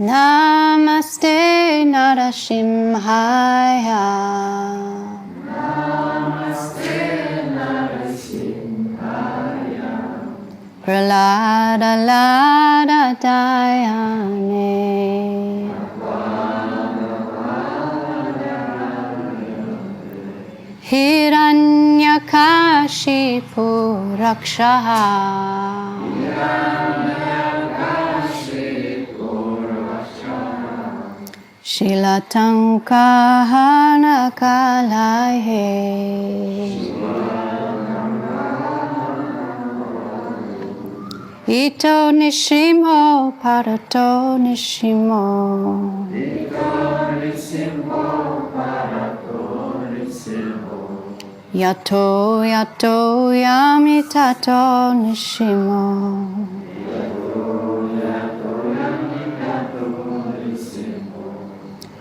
Namaste Narasimhaya. Namaste Narasimhaya. Prahlādāhlāda-dāyine. Hiraṇyakaśipu-rakṣaḥ. śilā-ṭaṅka-nakhālaye. Yato nṛsiṁho parato nṛsiṁho. Yato yāmi tato nṛsiṁho.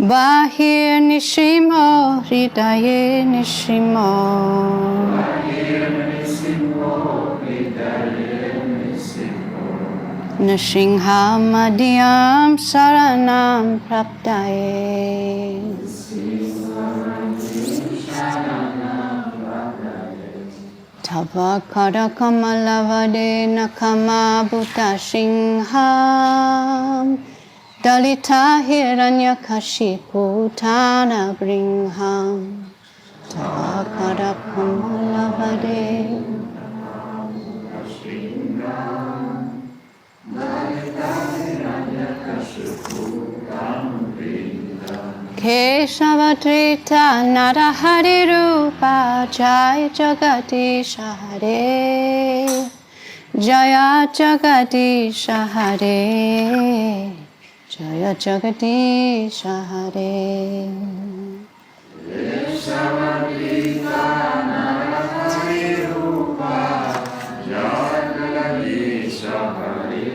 Bahir nṛsiṁho hṛdaye nṛsiṁho. Nṛsiṁham ādiṁ śaraṇaṁ prapadye. Tava kara-kamala-vare nakham adbhuta-śṛṅgam. dalita-hiraṇyakaśipu-tanu-bhṛṅgam. Tava kara-kamala-vare. keśava dhṛta-narahari-rūpa jaya jagadīśa hare. Jaya jagadīśa hare. Jaya jagadīśa hare. Keśava dhṛta-narahari-rūpa jaya jagadīśa hare.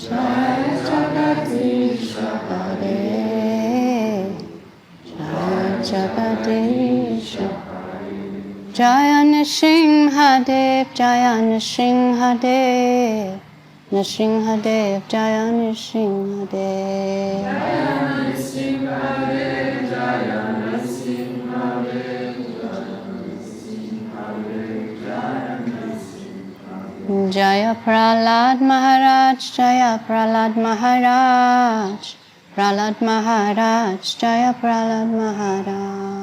Jaya jagadīśa hare. Jagadīśa. Jaya nṛsiṁha dev, jaya nṛsiṁha dev. Nṛsiṁha dev, jaya nṛsiṁha dev. Jaya Prahlāda Maharaj, Jaya Prahlāda Maharaj. Prahlāda Maharaj, Jaya Prahlāda Maharaj.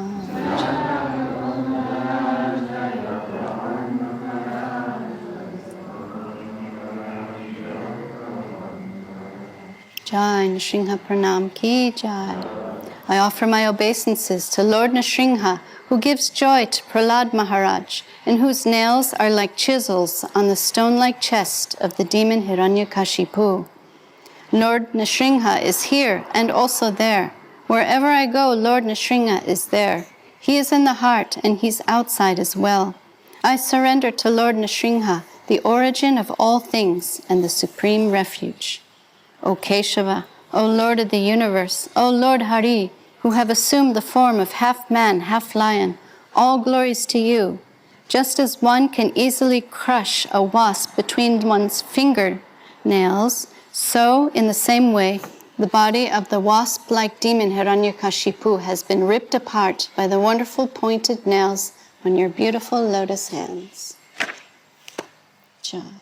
Jai Nṛsiṁha Praṇām ki jai. I offer my obeisances to Lord Nṛsiṁha, who gives joy to Prahlāda Maharaj, and whose nails are like chisels on the stone-like chest of the demon Hiraṇyakashipu. Lord Nṛsiṁha is here and also there. Wherever I go, Lord Nṛsiṁha is there. He is in the heart and he's outside as well. I surrender to Lord Nṛsiṁha, the origin of all things and the supreme refuge. O keśava, O Lord of the universe, O Lord Hare, who have assumed the form of half man, half lion, all glories to you. Just as one can easily crush a wasp between one's fingernails, so, in the same way, the body of the wasp-like demon Hiraṇyakashipu has been ripped apart by the wonderful pointed nails on your beautiful lotus hands. Jai.